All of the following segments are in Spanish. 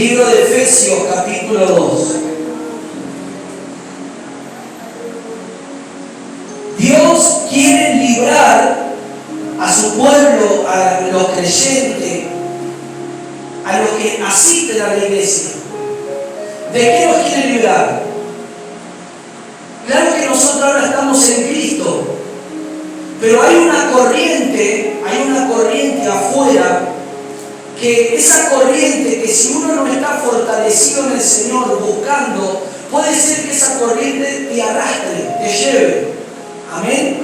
Libro de Efesios, capítulo 2. Dios quiere librar a su pueblo, a los creyentes, a los que asisten a la iglesia. ¿De qué nos quiere librar? Claro que nosotros ahora estamos en Cristo, pero hay una corriente afuera, que esa corriente, que si uno no está fortalecido en el Señor, buscando, puede ser que esa corriente te arrastre, te lleve. Amén.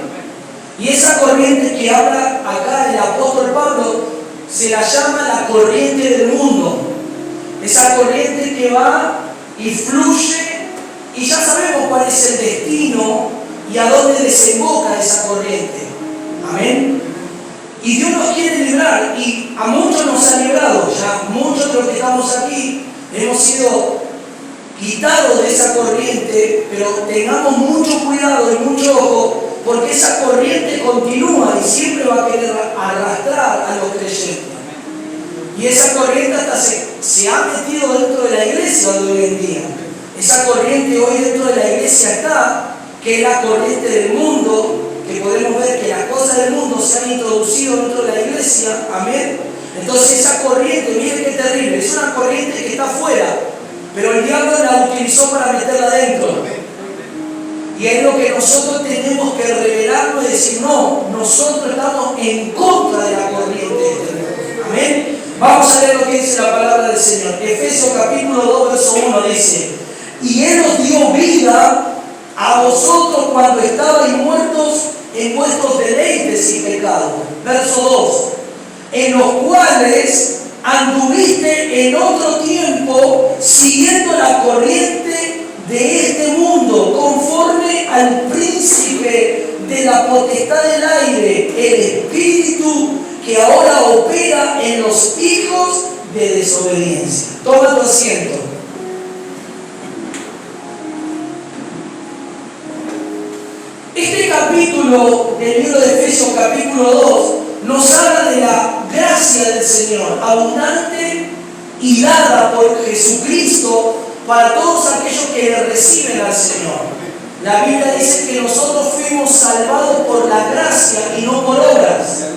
Y esa corriente que habla acá el apóstol Pablo, se la llama la corriente del mundo. Esa corriente que va y fluye, y ya sabemos cuál es el destino y a dónde desemboca esa corriente. Amén. Y Dios nos quiere librar, y a muchos nos ha librado. Ya muchos de los que estamos aquí hemos sido quitados de esa corriente, pero tengamos mucho cuidado y mucho ojo, porque esa corriente continúa y siempre va a querer arrastrar a los creyentes. Y esa corriente hasta se ha metido dentro de la iglesia de hoy en día. Esa corriente hoy dentro de la iglesia está, que es la corriente del mundo, que podemos ver que las cosas del mundo se han introducido dentro de la iglesia. Amén. Entonces esa corriente, miren qué terrible, es una corriente que está afuera, pero el diablo la utilizó para meterla adentro. Y es lo que nosotros tenemos que revelarnos y decir: no, nosotros estamos en contra de la corriente de este mundo. Amén. Vamos a leer lo que dice la palabra del Señor. Efesios capítulo 2, verso 1 dice: y Él os dio vida a vosotros cuando estabais muertos en vuestros deleites y pecados. Verso 2: en los cuales anduviste en otro tiempo siguiendo la corriente de este mundo, conforme al príncipe de la potestad del aire, el espíritu que ahora opera en los hijos de desobediencia. Toma tu asiento. Este capítulo del libro de Efesios, capítulo 2, nos habla de la gracia del Señor, abundante y dada por Jesucristo para todos aquellos que le reciben al Señor. La Biblia dice que nosotros fuimos salvados por la gracia y no por obras,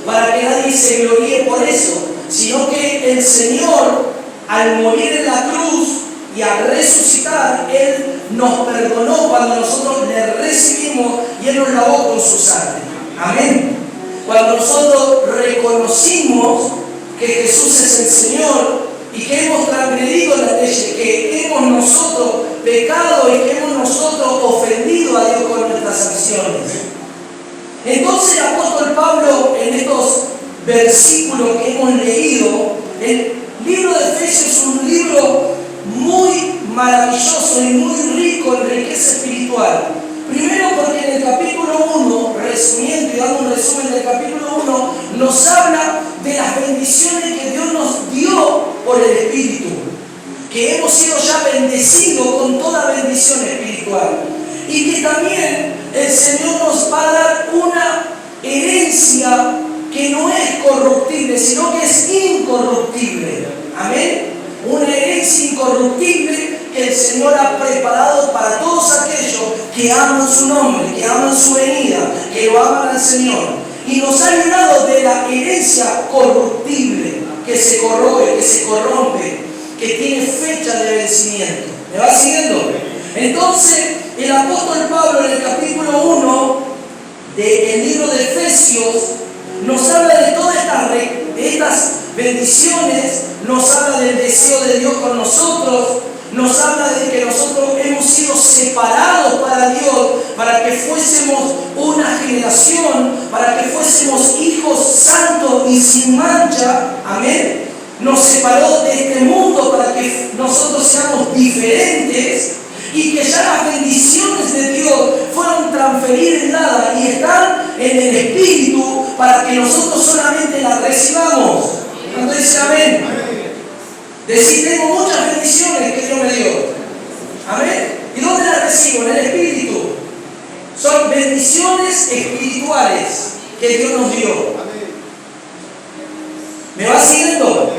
para que nadie se gloríe por eso, sino que el Señor, al morir en la cruz y al resucitar, Él nos perdonó cuando nosotros le recibimos, y Él nos lavó con su sangre. Amén. Cuando nosotros reconocimos que Jesús es el Señor y que hemos transgredido la ley, que hemos nosotros pecado y que hemos nosotros ofendido a Dios con nuestras acciones. Entonces el apóstol Pablo, en estos versículos que hemos leído, el libro de Efesios es un libro muy maravilloso y muy rico en riqueza espiritual. Primero porque en el capítulo 1, resumiendo y dando un resumen del capítulo 1, nos habla de las bendiciones que Dios nos dio por el Espíritu, que hemos sido ya bendecidos con toda bendición espiritual, y que también el Señor nos va a dar una herencia que no es corruptible, sino que es incorruptible. Amén. Una herencia incorruptible que el Señor ha preparado para todos aquellos que aman su nombre, que aman su venida, que lo aman al Señor. Y nos ha librado de la herencia corruptible, que se corroe, que se corrompe, que tiene fecha de vencimiento. ¿Me va siguiendo? Entonces, el apóstol Pablo en el capítulo 1 del libro de Efesios nos habla de todas estas bendiciones, nos habla del deseo de Dios con nosotros, nos habla de que nosotros hemos sido separados para Dios, para que fuésemos una generación, para que fuésemos hijos santos y sin mancha. Amén. Nos separó de este mundo para que nosotros seamos diferentes, y que ya las bendiciones de Dios fueron transferidas dadas y están en el Espíritu para que nosotros solamente las recibamos. ¿Cuánto dice amén? Decir: tengo muchas bendiciones que Dios me dio. Amén. ¿Y dónde las recibo? En el Espíritu. Son bendiciones espirituales que Dios nos dio. ¿Me va siguiendo?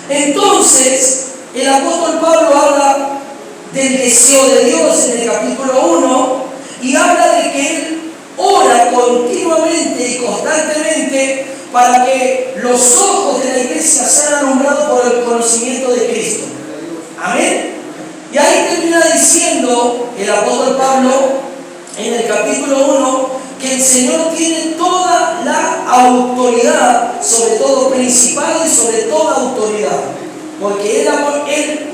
Entonces, El apóstol Pablo habla del deseo de Dios en el capítulo 1 y habla de que él ora continuamente y constantemente para que los ojos de la iglesia sean alumbrados por el conocimiento de Cristo. Amén. Y ahí termina diciendo el apóstol Pablo en el capítulo 1 que el Señor tiene toda la autoridad, sobre todo principado y sobre toda autoridad. Porque él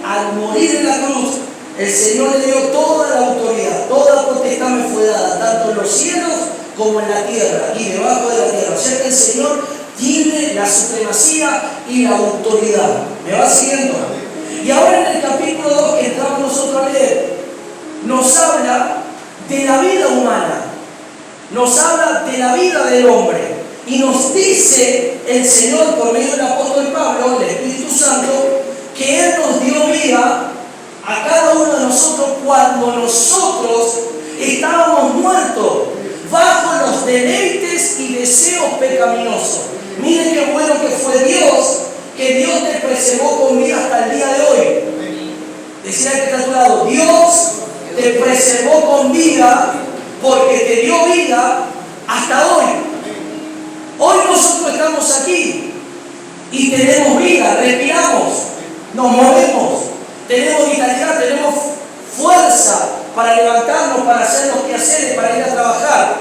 al morir en la cruz, el Señor le dio toda la autoridad, toda potestad me fue dada, tanto en los cielos como en la tierra y debajo de la tierra. O sea que el Señor tiene la supremacía y la autoridad. ¿Me va siguiendo? Y ahora en el capítulo 2 que entramos nosotros a leer, nos habla de la vida humana, nos habla de la vida del hombre. Y nos dice el Señor por medio del apóstol Pablo, el Espíritu Santo, que Él nos dio vida a cada uno de nosotros cuando nosotros estábamos muertos bajo los deleites y deseos pecaminosos. Miren qué bueno que fue Dios, que Dios te preservó con vida hasta el día de hoy. Decía que está a tu lado, Dios te preservó con vida porque te dio vida hasta hoy. Hoy nosotros estamos aquí y tenemos vida, respiramos, nos movemos, tenemos vitalidad, tenemos fuerza para levantarnos, para hacer los quehaceres, para ir a trabajar.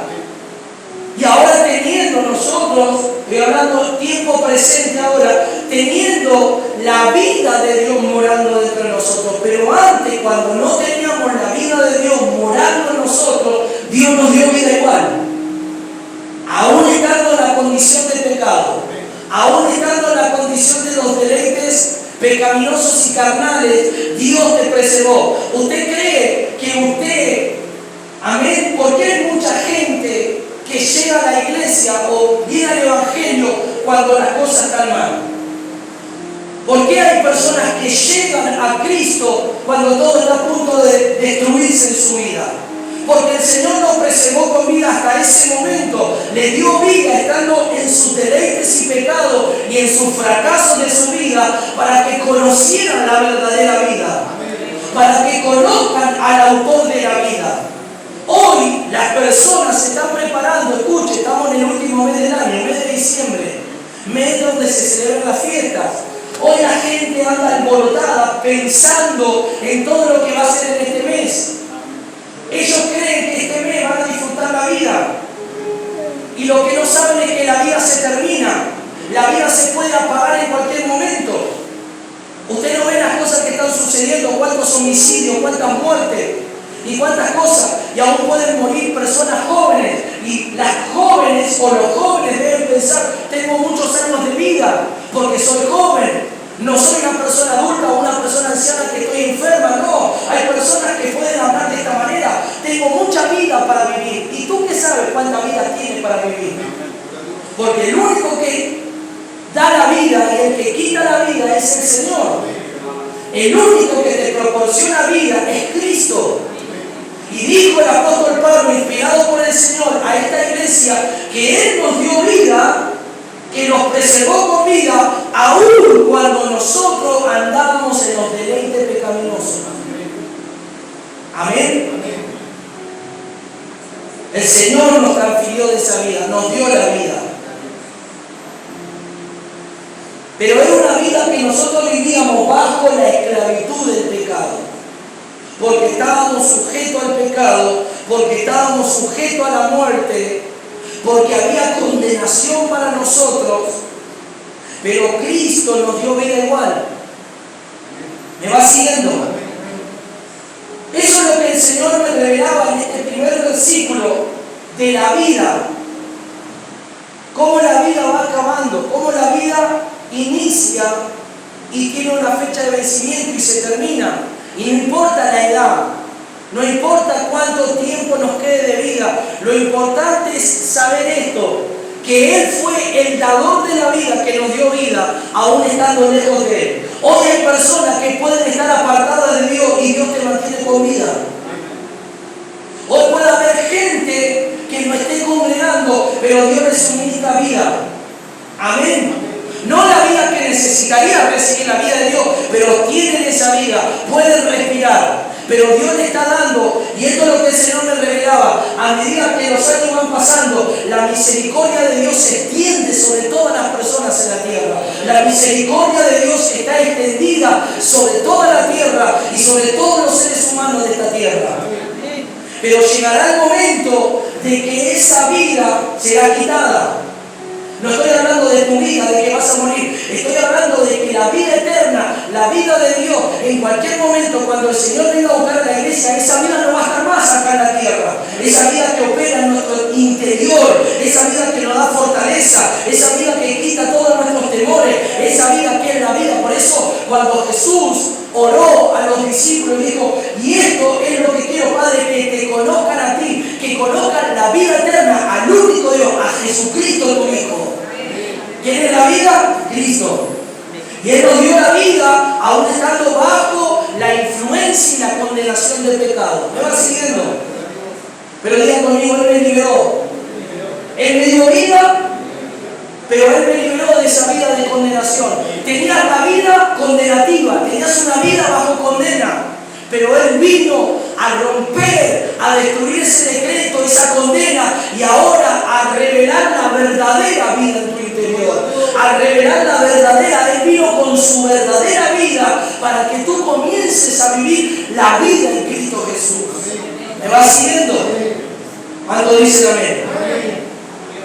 Y ahora teniendo nosotros, estoy hablando tiempo presente ahora, teniendo la vida de Dios morando dentro de nosotros. Pero antes, cuando no teníamos la vida de Dios morando en nosotros, Dios nos dio vida igual. Aún estando en la condición de pecado, aún estando en la condición de los deleites pecaminosos y carnales, Dios te preservó. ¿Usted cree que usted, amén? ¿Por qué hay mucha gente que llega a la iglesia o viene al evangelio cuando las cosas están mal? ¿Por qué hay personas que llegan a Cristo cuando todo está a punto de destruirse en su vida? Porque el Señor nos preservó con vida hasta ese momento. Le dio vida estando en sus deleites y pecados y en sus fracasos de su vida para que conocieran la verdadera vida. Para que conozcan al autor de la vida. Hoy las personas se están preparando, escuche, estamos en el último mes del año, mes de diciembre, mes donde se celebran las fiestas. Hoy la gente anda alborotada pensando en todo lo que va a hacer en este mes. Ellos creen que este mes van a disfrutar la vida. Y lo que no saben es que la vida se termina. La vida se puede apagar en cualquier momento. Usted no ve las cosas que están sucediendo, cuántos homicidios, cuántas muertes y cuántas cosas. Y aún pueden morir personas jóvenes. Y las jóvenes o los jóvenes deben pensar, tengo muchos años de vida porque soy joven. No soy una persona adulta o una persona anciana que estoy enferma, no. Hay personas que pueden hablar de esta manera. Tengo mucha vida para vivir. ¿Y tú qué sabes cuánta vida tienes para vivir? Porque el único que da la vida y el que quita la vida es el Señor. El único que te proporciona vida es Cristo. Y dijo el apóstol Pablo, inspirado por el Señor, a esta iglesia, que Él nos dio vida, que nos preservó con vida, aún cuando nosotros andábamos en los deleites pecaminosos. Amén. El Señor nos transfirió de esa vida, nos dio la vida. Pero era una vida que nosotros vivíamos bajo la esclavitud del pecado. Porque estábamos sujetos al pecado, porque estábamos sujetos a la muerte, porque había condenación para nosotros, pero Cristo nos dio vida igual. ¿Me va siguiendo? Eso es lo que el Señor me revelaba en este primer versículo de la vida. Cómo la vida va acabando, cómo la vida inicia y tiene una fecha de vencimiento y se termina. Y no importa la edad, no importa cuánto tiempo nos quede de vida, lo importante es saber esto, que Él fue el dador de la vida, que nos dio vida, aún estando lejos de Él. Hoy hay personas que pueden estar apartadas de Dios y Dios te mantiene con vida. Hoy puede haber gente que no esté congregando, pero Dios le suministra vida. Amén. No la vida que necesitaría recibir la vida de Dios, pero tienen esa vida, pueden respirar. Pero Dios le está dando, y esto es lo que el Señor me revelaba, a medida que los años van pasando, la misericordia de Dios se extiende sobre todas las personas en la tierra. La misericordia de Dios está extendida sobre toda la tierra y sobre todos los seres humanos de esta tierra. Pero llegará el momento de que esa vida será quitada. No estoy hablando de tu vida, de que vas a morir. Estoy hablando de que la vida eterna, la vida de Dios, en cualquier momento, cuando el Señor venga a buscar a la iglesia, esa vida no va a estar más acá en la tierra. Esa vida que opera en nuestro interior, esa vida que nos da fortaleza, esa vida que quita todos nuestros temores, esa vida que es la vida. Por eso, cuando Jesús oró a los discípulos y dijo, y esto es lo que quiero, Padre, que te conozcan a ti, que conozcan la vida eterna, al único Dios, a Jesucristo tu Hijo. ¿Quién es la vida? Cristo. Y Él nos dio la vida aún estando bajo la influencia y la condenación del pecado. ¿Me va siguiendo? Pero digan conmigo, Él me liberó. Él me dio vida, pero Él me liberó de esa vida de condenación. Tenías la vida condenativa, tenías una vida bajo condena. Pero Él vino a romper, a destruir ese decreto, esa condena, y ahora a revelar la verdadera vida en tu interior. A revelar la verdadera, Él vino con su verdadera vida para que tú comiences a vivir la vida en Cristo Jesús. ¿Me vas siguiendo? ¿Cuánto dicen amén?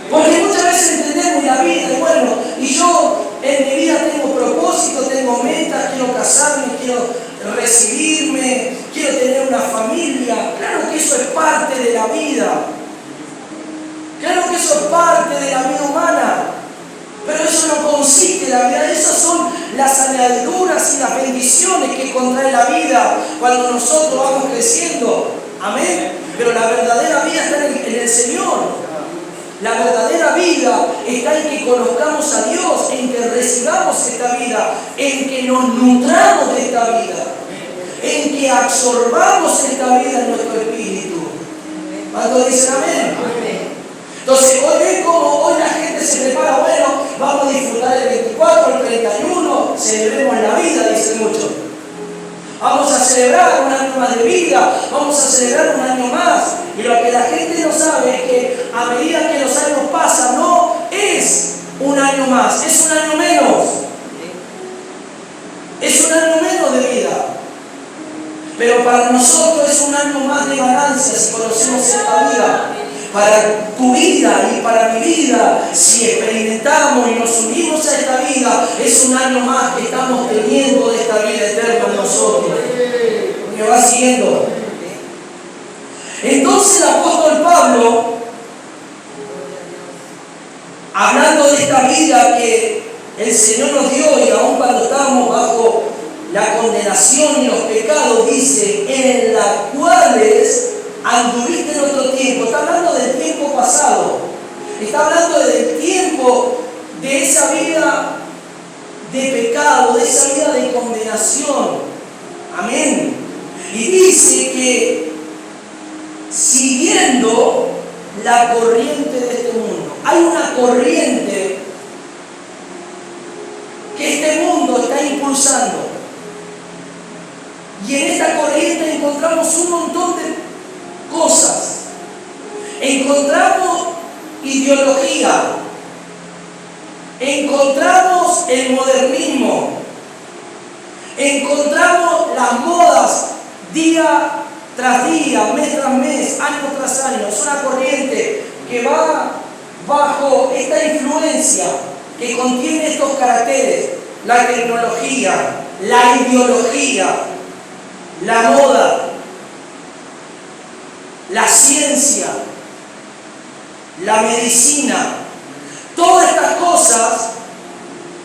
Porque muchas veces entendemos la vida, y bueno, y yo en mi vida tengo propósito, tengo metas, quiero casarme, quiero recibirme, quiero tener una familia. Claro que eso es parte de la vida. Claro que eso es parte de la vida humana. Pero eso no consiste en la vida. Esas son las añadiduras y las bendiciones que contrae la vida cuando nosotros vamos creciendo. Amén. Pero la verdadera vida está en el Señor. La verdadera vida está en que conozcamos a Dios, en que recibamos esta vida, en que nos nutramos de esta vida, en que absorbamos esta vida en nuestro espíritu. ¿Cuántos dicen amén? Entonces, hoy ven como hoy la gente se prepara, bueno, vamos a disfrutar el 24, el 31, celebremos la vida, dicen muchos. Vamos a celebrar un año más de vida, vamos a celebrar un año más. Y lo que la gente no sabe es que a medida que los años pasan, no es un año más, es un año menos. Es un año menos de vida. Pero para nosotros es un año más de ganancia si conocemos esta vida. Para tu vida y para mi vida, si experimentamos y nos unimos a esta vida, es un año más que estamos teniendo de esta vida eterna en nosotros. ¿Me va siguiendo? Entonces el apóstol Pablo, hablando de esta vida que el Señor nos dio y aún cuando estábamos bajo la condenación y los pecados, dice, en las cuales anduviste en otro tiempo. Está hablando del tiempo pasado. Está hablando del tiempo de esa vida de pecado, de esa vida de condenación. Amén. Y dice que siguiendo la corriente de este mundo. Hay una corriente que este mundo está impulsando. Y en esta corriente encontramos un montón de cosas. Encontramos ideología. Encontramos el modernismo. Encontramos las modas día tras día, mes tras mes, año tras año. Es una corriente que va bajo esta influencia que contiene estos caracteres: la tecnología, la ideología, la moda, la ciencia, la medicina. Todas estas cosas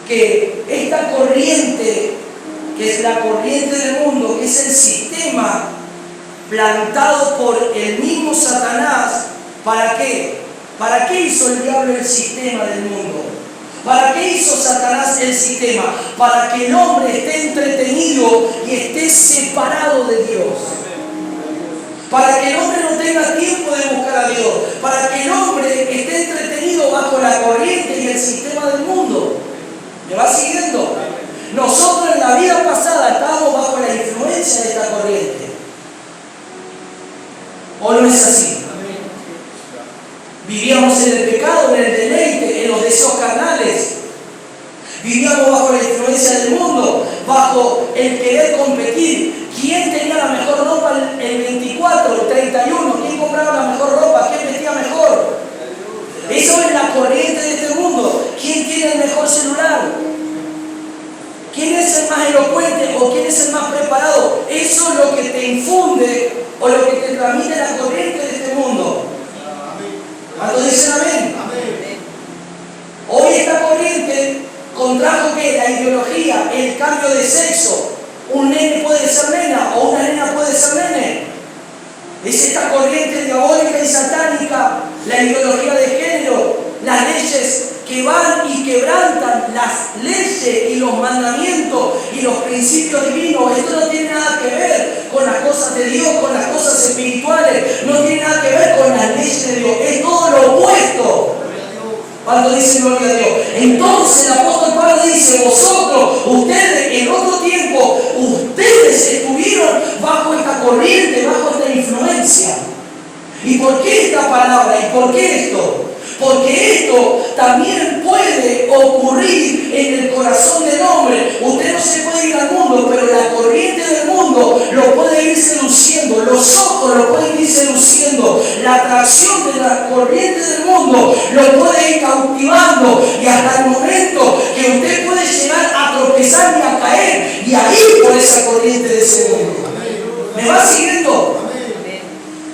que esta corriente, que es la corriente del mundo, que es el sistema plantado por el mismo Satanás. ¿Para qué? ¿Para qué hizo el diablo el sistema del mundo? ¿Para qué hizo Satanás el sistema? Para que el hombre esté entretenido y esté separado de Dios. Para que el hombre no tenga tiempo de buscar a Dios. Para que el hombre esté entretenido bajo la corriente y el sistema del mundo. Vivíamos en el pecado, en el deleite, en los deseos carnales. Vivíamos bajo la influencia del mundo, bajo el querer competir. ¿Quién tenía la mejor ropa el 24, el 31? ¿Quién compraba la mejor ropa? ¿Quién vestía mejor? Eso es la corriente de este mundo. ¿Quién tiene el mejor celular? ¿Quién es el más elocuente o quién es el más preparado? Eso es lo que te infunde o lo que te transmite la corriente de este mundo. ¿Cuántos dicen amén? Hoy esta corriente contrajo que la ideología, el cambio de sexo. Un nene puede ser nena o una nena puede ser nene. Es esta corriente diabólica y satánica, la ideología de género, las leyes que van y quebrantan las leyes y los mandamientos y los principios divinos. Esto no tiene nada que ver con las cosas de Dios, con las cosas espirituales, no tiene nada que ver con las leyes de Dios, es todo lo opuesto. Cuando dice gloria a Dios, entonces el apóstol Pablo dice: vosotros, ustedes en otro tiempo, ustedes estuvieron bajo esta corriente, bajo esta influencia. ¿Y por qué esta palabra? ¿Y por qué esto? Porque esto también puede ocurrir en el corazón del hombre. Usted no se puede ir al mundo, pero la corriente del mundo lo puede ir seduciendo, los ojos lo pueden ir seduciendo, la atracción de la corriente del mundo lo puede ir cautivando, y hasta el momento que usted puede llegar a tropezar y a caer y a ir por esa corriente de ese mundo. ¿Me va siguiendo?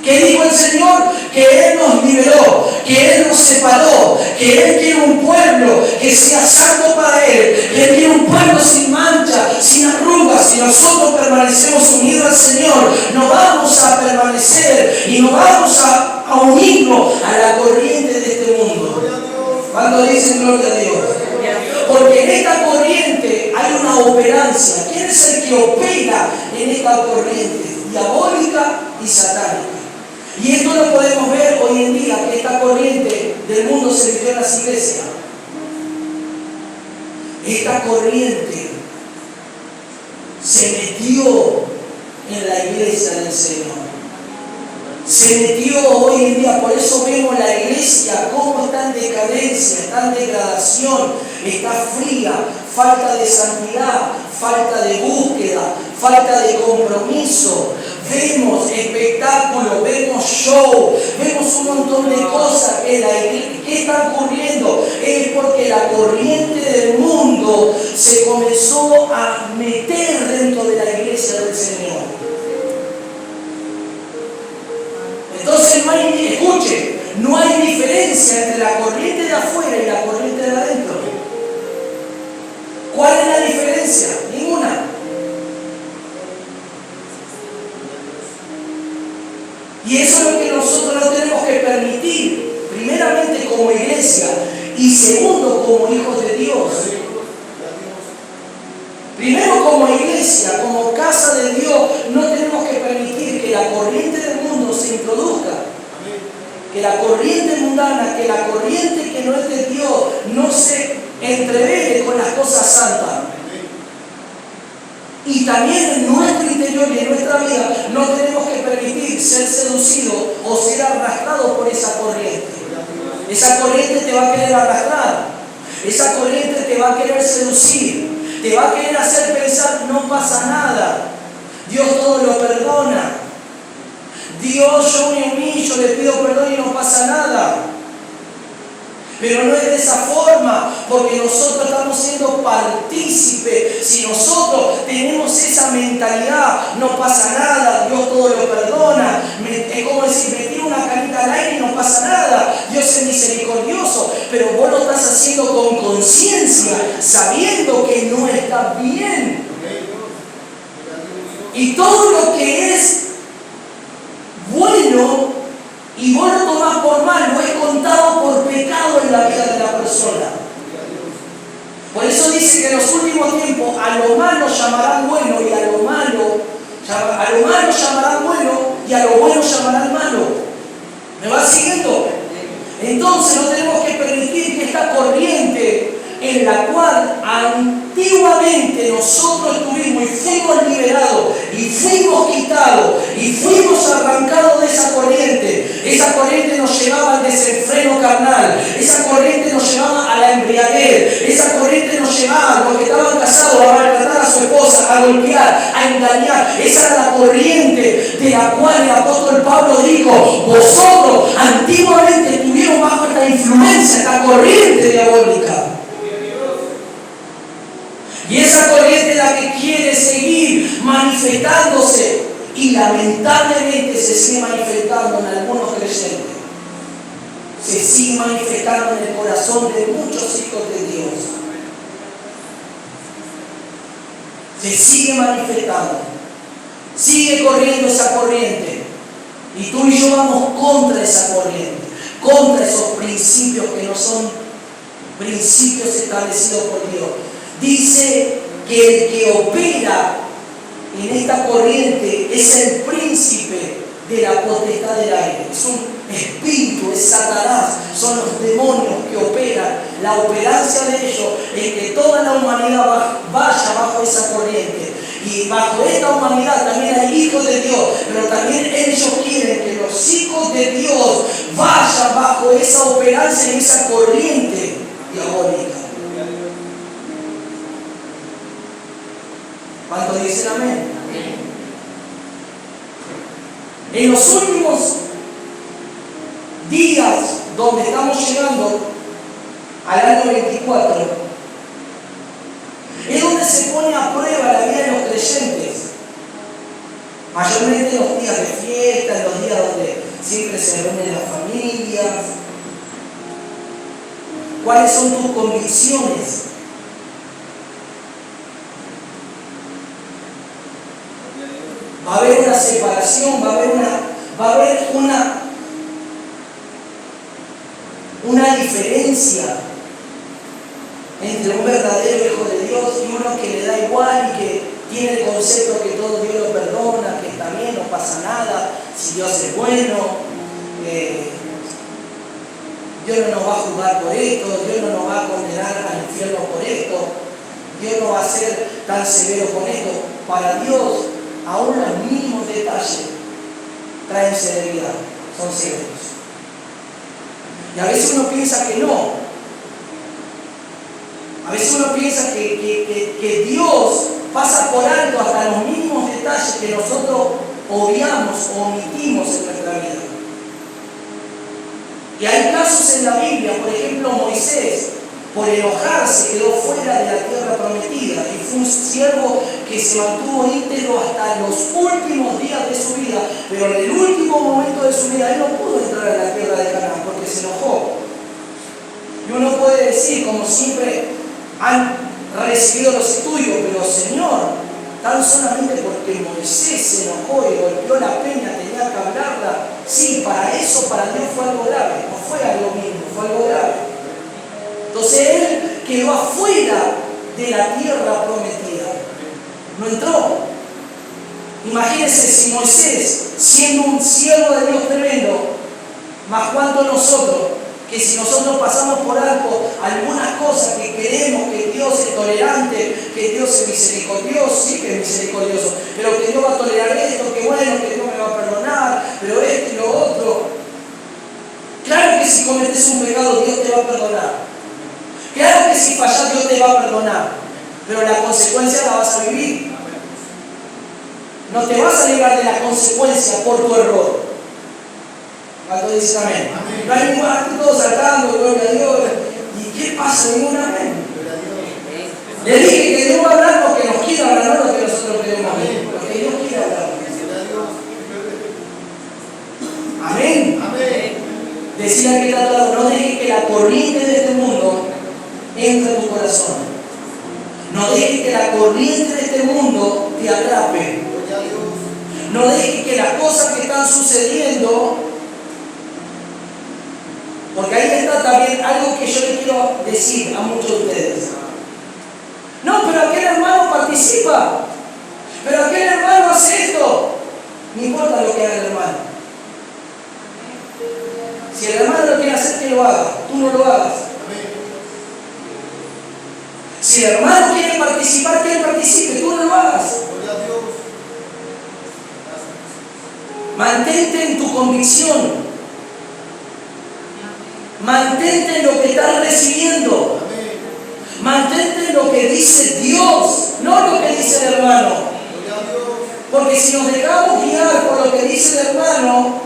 ¿Qué dijo el Señor? Que Él nos liberó, que Él nos separó, que Él quiere un pueblo que sea santo para Él, que Él quiere un pueblo sin mancha, sin arrugas. Si nosotros permanecemos unidos al Señor, no vamos a permanecer y no vamos a unirnos a la corriente de este mundo. Cuando dicen gloria a Dios. Porque en esta corriente hay una operancia. ¿Quién es el que opera en esta corriente? Diabólica y satánica. Y esto lo podemos ver hoy en día, que esta corriente del mundo se metió en las iglesias. Esta corriente se metió en la iglesia del Señor. Se metió hoy en día, por eso vemos la iglesia cómo está en decadencia, está en degradación, está fría, falta de santidad, falta de búsqueda, falta de compromiso. Vemos espectáculos, vemos show, vemos un montón de cosas que la iglesia, ¿qué está ocurriendo? Es porque la corriente del mundo se comenzó a meter dentro de la iglesia del Señor. Entonces no hay diferencia entre la corriente de afuera y la corriente de adentro. ¿Cuál es la diferencia? Ninguna. Y eso es lo que nosotros no tenemos que permitir, primeramente como iglesia y segundo como hijos de Dios. Primero como iglesia, como casa de Dios, no tenemos que permitir que la corriente del mundo se introduzca. Que la corriente mundana, que la corriente que no es de Dios, no se entrevele con las cosas santas. Y también en nuestro interior y en nuestra vida no tenemos que permitir ser seducidos o ser arrastrados por esa corriente. Esa corriente te va a querer arrastrar. Esa corriente te va a querer seducir. Te va a querer hacer pensar: no pasa nada. Dios todo lo perdona. Dios, yo me humillo, le pido perdón y no pasa nada. Pero no es de esa forma, porque nosotros estamos siendo partícipes. Si nosotros tenemos esa mentalidad, no pasa nada, Dios todo lo perdona. Es como decir, me tiro una canita al aire y no pasa nada. Dios es misericordioso, pero vos lo estás haciendo con conciencia, sabiendo que no está bien. Y todo lo que es bueno y vos lo tomás por mal, no es contado por pecado en la vida de la persona. Por eso dice que en los últimos tiempos a lo malo llamarán bueno y a lo malo llamarán bueno y a lo bueno llamarán malo. ¿Me vas siguiendo? Entonces no tenemos que permitir que esta corriente en la cual antiguamente nosotros estuvimos y fuimos liberados y fuimos quitados y fuimos arrancados de esa corriente, Esa corriente nos llevaba al desenfreno carnal. Esa corriente nos llevaba a la embriaguez. Esa corriente nos llevaba a los que estaban casados a maltratar a su esposa, a golpear, a engañar. Esa era la corriente de la cual el apóstol Pablo dijo: vosotros antiguamente estuvieron bajo esta influencia, esta corriente diabólica. Y esa corriente es la que quiere seguir manifestándose, y lamentablemente se sigue manifestando en algunos creyentes. Se sigue manifestando en el corazón de muchos hijos de Dios. Se sigue manifestando. Sigue corriendo esa corriente. Y tú y yo vamos contra esa corriente, contra esos principios que no son principios establecidos por Dios. Dice que el que opera en esta corriente es el príncipe de la potestad del aire. Es un espíritu, es Satanás, son los demonios que operan. La operancia de ellos es que toda la humanidad vaya bajo esa corriente. Y bajo esta humanidad también hay hijos de Dios, pero también ellos quieren que los hijos de Dios vayan bajo esa operancia y esa corriente diabólica. ¿Cuántos dicen amén? En los últimos días, donde estamos llegando al año 24, es donde se pone a prueba la vida de los creyentes. Mayormente en los días de fiesta, en los días donde siempre se reúnen las familias. ¿Cuáles son tus convicciones? Va a haber una separación, va a haber una diferencia entre un verdadero hijo de Dios y uno que le da igual y que tiene el concepto que todo Dios lo perdona, que está bien, no pasa nada, si Dios es bueno, Dios no nos va a juzgar por esto, Dios no nos va a condenar al infierno por esto, Dios no va a ser tan severo con esto. Para Dios, aún los mínimos detalles traen severidad, son severos. Y a veces uno piensa que no. A veces uno piensa que Dios pasa por alto hasta los mínimos detalles que nosotros obviamos o omitimos en nuestra vida. Y hay casos en la Biblia, por ejemplo Moisés, por enojarse quedó fuera de la tierra prometida y fue un siervo que se mantuvo íntegro hasta los últimos días de su vida, pero en el último momento de su vida él no pudo entrar a la tierra de Canaán porque se enojó. Y uno puede decir, como siempre han recibido los estudios, pero Señor, tan solamente porque Moisés se enojó y golpeó la peña, tenía que hablarla. Sí, para eso, para Dios fue algo grave, no fue algo mínimo, fue algo grave. Entonces él quedó afuera de la tierra prometida, no entró. Imagínense si Moisés, siendo un siervo de Dios tremendo, más cuanto nosotros, que si nosotros pasamos por alto algunas cosas que creemos que Dios es tolerante, que Dios es misericordioso, sí que es misericordioso, pero que Dios va a tolerar esto, que bueno, que Dios me va a perdonar, pero esto y lo otro. Claro que si cometes un pecado Dios te va a perdonar. Claro que si fallas Dios te va a perdonar, pero la consecuencia la vas a vivir. No te vas a librar de la consecuencia por tu error. ¿Cuánto dicen amén? No hay ningún todos saltando, gloria a Dios. ¿Y qué pasa? Ningún amén. Le dije que Dios va a hablar lo que nos quiera hablar, no lo que nosotros queremos oír, lo que Dios quiere hablar. Amén. Decía que está todo, no dejes que la corriente de este mundo entre en tu corazón. No dejes que la corriente de este mundo te atrape. No dejes que las cosas que están sucediendo, porque ahí está también algo que yo le quiero decir a muchos de ustedes. No, pero aquel hermano participa, pero aquel hermano hace esto. No importa lo que haga el hermano. Si el hermano lo quiere hacer, que lo haga, tú no lo hagas. Si el hermano quiere participar, que él participe, tú no lo hagas. Mantente en tu convicción. Mantente en lo que estás recibiendo. Mantente en lo que dice Dios, no lo que dice el hermano. Porque si nos dejamos guiar por lo que dice el hermano,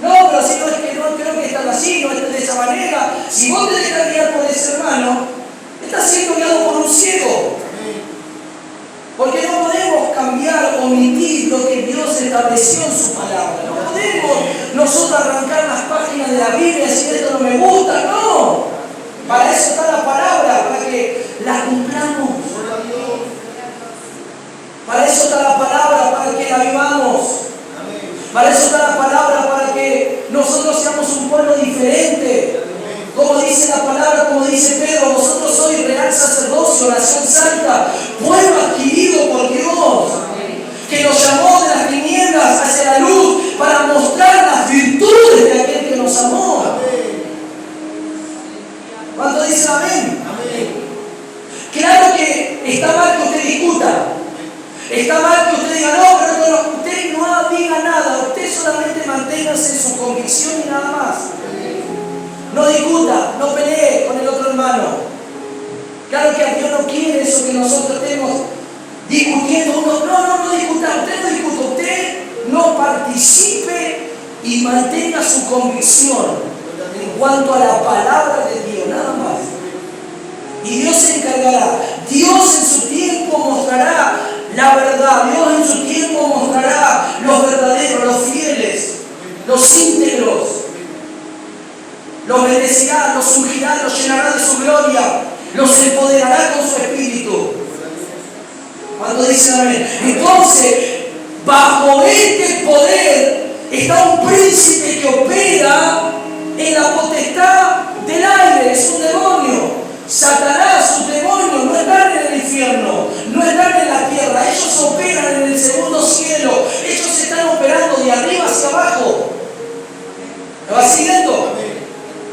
no, pero si no es que no creo que están así, no es de esa manera. Si vos te dejas guiar por ese hermano, estás siendo guiado por un ciego. Porque no podemos cambiar, omitir lo que Dios estableció en su palabra. No podemos nosotros arrancar las páginas de la Biblia y decir esto no me gusta, no. Para eso está la palabra, para que la cumplamos. Para eso está la palabra, para que la vivamos. Para eso está la palabra, para que nosotros seamos un pueblo diferente. Como dice la palabra, como dice Pedro, vosotros sois real sacerdocio, nación santa, pueblo adquirido por Dios, que nos llamó de las tinieblas hacia la luz para mostrar las virtudes de aquel que nos amó. ¿Cuánto dicen amén? Claro que está mal que usted discuta. Está mal que usted diga, no, pero usted no diga nada, usted solamente manténgase en su convicción y nada más. No discuta, no pelee con el otro hermano. Claro que Dios no quiere eso que nosotros estemos discutiendo. No discuta, usted no discuta, usted no participe y mantenga su convicción en cuanto a la palabra de Dios, nada más. Y Dios se encargará. Dios en su tiempo mostrará la verdad. Dios en su tiempo mostrará los verdaderos, los fieles, los íntegros. Los bendecirá, los ungirá, los llenará de su gloria, los empoderará con su espíritu. Cuando dicen amén. Entonces, bajo este poder está un príncipe que opera en la potestad del aire, es un demonio. Satanás, sus demonios, no están en el infierno, no están en la tierra, ellos operan en el segundo cielo, ellos están operando de arriba hacia abajo. ¿Me va siguiendo?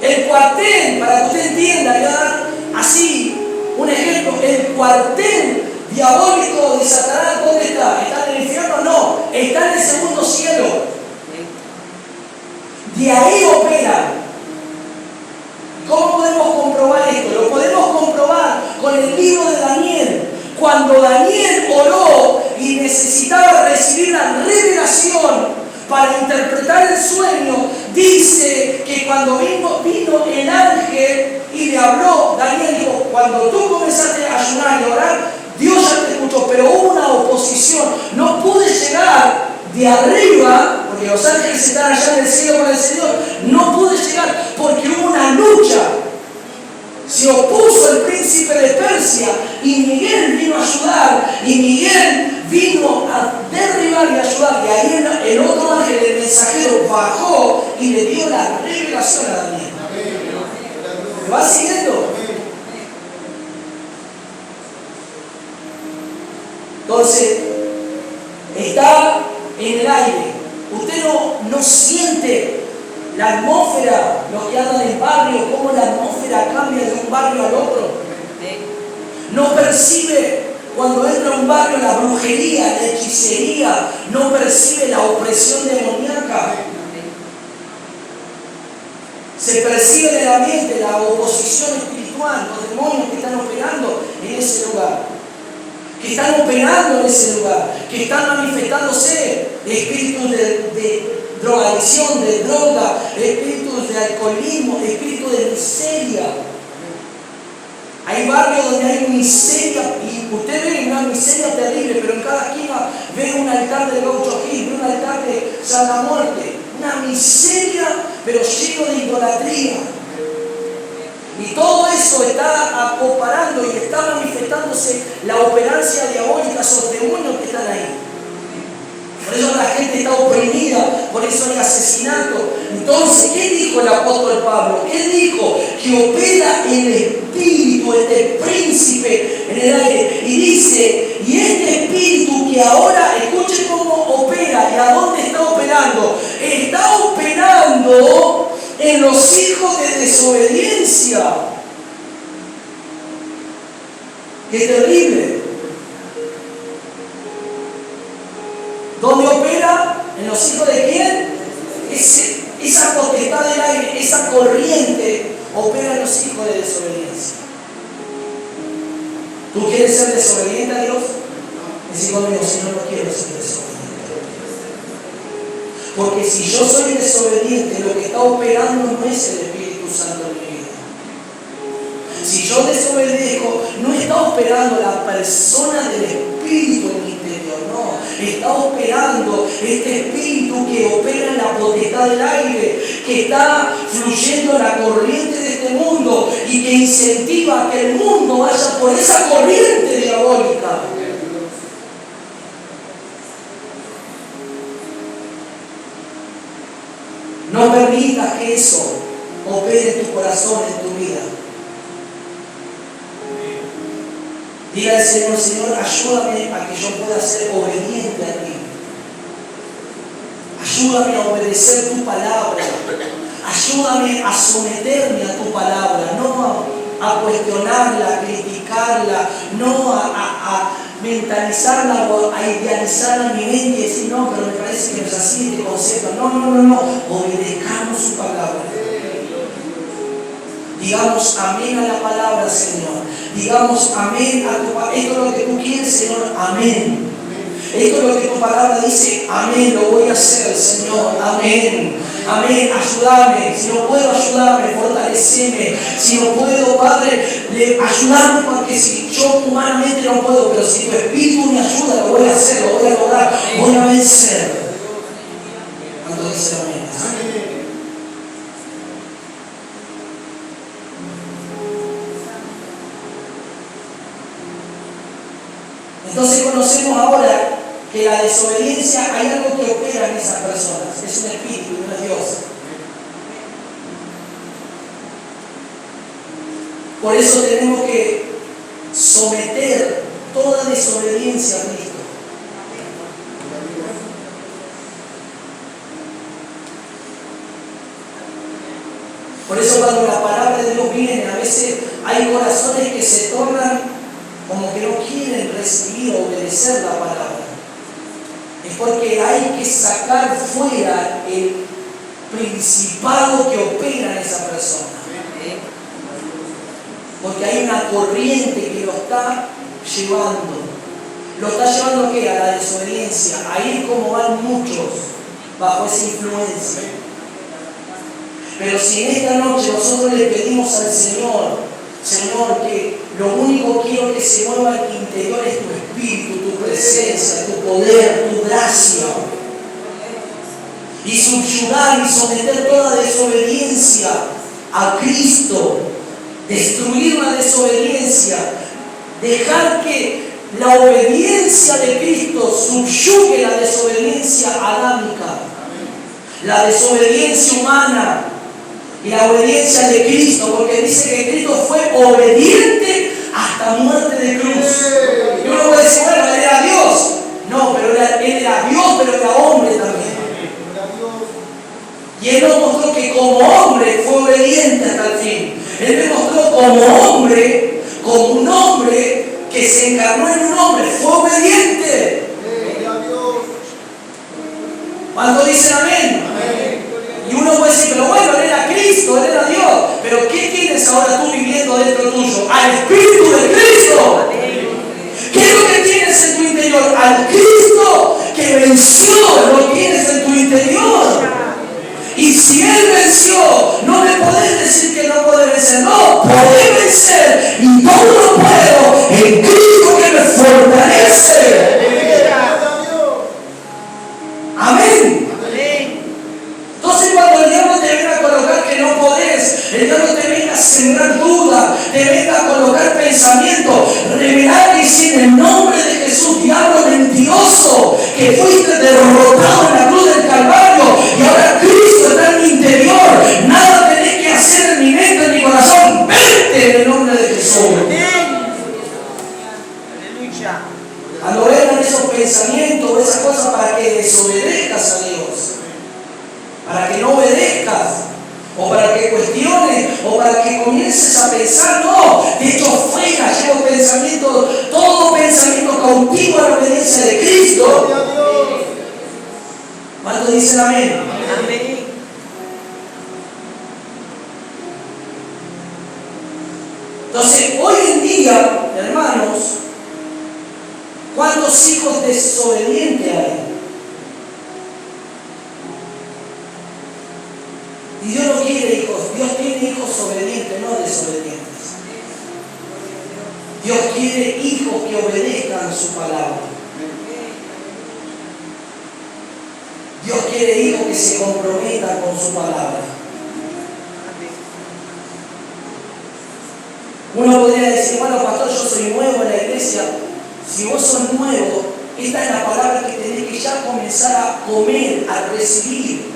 El cuartel, para que usted entienda, voy a dar así un ejemplo, el cuartel diabólico de Satanás, ¿dónde está? ¿Está en el infierno? No, está en el segundo cielo. De ahí opera. ¿Cómo podemos comprobar esto? Lo podemos comprobar con el libro de Daniel. Cuando Daniel oró y necesitaba recibir la revelación para interpretar el sueño, dice que cuando vino el ángel y le habló, Daniel dijo, cuando tú comenzaste a ayunar y orar, Dios ya te escuchó, pero hubo una oposición. No pude llegar de arriba, porque los ángeles están allá en el cielo con el Señor, no pude llegar porque hubo una lucha. Se opuso el príncipe de Persia y Miguel vino a ayudar, y Miguel vino a derribar y ayudar, y ahí el otro ángel, el mensajero, bajó y le dio la revelación a Daniel. ¿Me va siguiendo? Entonces, está en el aire. Usted no siente la atmósfera, los que andan en el barrio, cómo la atmósfera cambia de un barrio al otro. No percibe cuando entra a un barrio la brujería, la hechicería, no percibe la opresión demoníaca. Se percibe en el ambiente la oposición espiritual, los demonios que están operando en ese lugar, que están operando en ese lugar, que están manifestándose espíritus de drogadicción, de droga, espíritus de alcoholismo, espíritus de miseria. Hay barrios donde hay miseria, y usted ve una miseria terrible, pero en cada esquina ve un altar de Gaucho Gil, ve un altar de Santa Muerte, una miseria, pero lleno de idolatría. Y todo eso está acoparando y está manifestándose la operancia diabólica, esos demonios que están ahí. Por eso la gente está oprimida, por eso hay asesinato. Entonces, ¿qué dijo el apóstol Pablo? ¿Qué dijo? Que opera el espíritu, este príncipe en el aire. Y dice, y este espíritu que ahora, escuche cómo opera y a dónde está operando. Está operando en los hijos de desobediencia. ¡Qué terrible! ¿Dónde opera? ¿En los hijos de quién? Esa potestad del aire, esa corriente operan los hijos de desobediencia. ¿Tú quieres ser desobediente a Dios? Decir conmigo, Señor, no quiero ser desobediente. Porque si yo soy desobediente, lo que está operando no es el Espíritu Santo en mi vida. Si yo desobedezco, no está operando la persona del Espíritu en mi interior, no. Está operando este Espíritu que opera en la potestad del aire, que está fluyendo en la corriente de este mundo y que incentiva a que el mundo vaya por esa corriente diabólica. No permitas que eso opere en tu corazón, en tu vida. Diga al Señor, Señor, ayúdame a que yo pueda ser obediente a ti. Ayúdame a obedecer tu palabra. Ayúdame a someterme a tu palabra, no a cuestionarla, a criticarla, no a mentalizarla o a idealizarla en mi mente y decir, no, pero me parece que no es así este concepto. No. Obedezcamos su palabra. Digamos amén a la palabra, Señor. Digamos amén a tu palabra. Esto es lo que tú quieres, Señor. Amén. Esto es lo que tu palabra dice. Amén. Lo voy a hacer, Señor. Amén. Amén. Ayúdame. Si no puedo ayudarme, fortaleceme. Si no puedo, Padre, ayudarme, porque si yo humanamente no puedo, pero si tu Espíritu me ayuda, lo voy a hacer, lo voy a lograr, voy a vencer. Cuando dice amén. Entonces conocemos ahora que la desobediencia, hay algo que opera en esas personas. Es un espíritu, no es Dios. Por eso tenemos que someter toda desobediencia a Cristo. Por eso cuando la palabra de Dios viene, a veces hay corazones que se tornan como que no quieren recibir o obedecer la palabra. Es porque hay que sacar fuera el principado que opera en esa persona. Porque hay una corriente que lo está llevando. ¿Lo está llevando a qué? A la desobediencia. A ir como van muchos bajo esa influencia. Pero si en esta noche nosotros le pedimos al Señor, Señor, que lo único que quiero que se mueva en tu interior es tu espíritu, tu presencia, tu poder, tu gracia. Y subyugar y someter toda desobediencia a Cristo. Destruir la desobediencia. Dejar que la obediencia de Cristo subyugue la desobediencia adámica. La desobediencia humana. Y la obediencia de Cristo, porque dice que Cristo fue obediente hasta muerte de cruz. Y uno puede decir, bueno, él era Dios. No, pero él era Dios, pero era hombre también. Y él nos mostró que como hombre fue obediente hasta el fin. Él me mostró como hombre, como un hombre que se encarnó en un hombre, fue obediente. ¿Cuánto dicen amén? Y uno puede decir, pero bueno, él era Cristo, él era Dios. Pero ¿qué tienes ahora tú viviendo dentro tuyo? Al Espíritu de Cristo. ¿Qué es lo que tienes en tu interior? Al Cristo que venció, lo tienes en tu interior. Y si Él venció, no me podés decir que no puede vencer. No, puede vencer. Y todo lo puedo en Cristo que me fortalece. Amén. Entonces cuando el diablo te venga a colocar que no podés, el diablo te venga a sembrar duda, te venga a colocar pensamiento, revelar y decir en el nombre de Jesús, diablo mentiroso, que fuiste derrotado en la cruz del Calvario y ahora Cristo está en mi interior, nada tenés que hacer en mi mente, en mi corazón, vete en el nombre de Jesús. Cuando vengan esos pensamientos, esas cosas, para que desobedezcas a Dios, para que no obedezcas, o para que cuestiones, o para que comiences a pensar, no, de hecho fuera, llevo pensamiento, todo pensamiento cautivo a la obediencia de Cristo. ¿Cuántos dicen amén? Amén. Entonces, hoy en día, hermanos, ¿cuántos hijos desobedientes hay? Y Dios no quiere hijos, Dios tiene hijos obedientes, no desobedientes. Dios quiere hijos que obedezcan su palabra. Dios quiere hijos que se comprometan con su palabra. Uno podría decir, bueno, pastor, yo soy nuevo en la iglesia. Si vos sos nuevo, esta es la palabra que tenés que ya comenzar a comer, a recibir.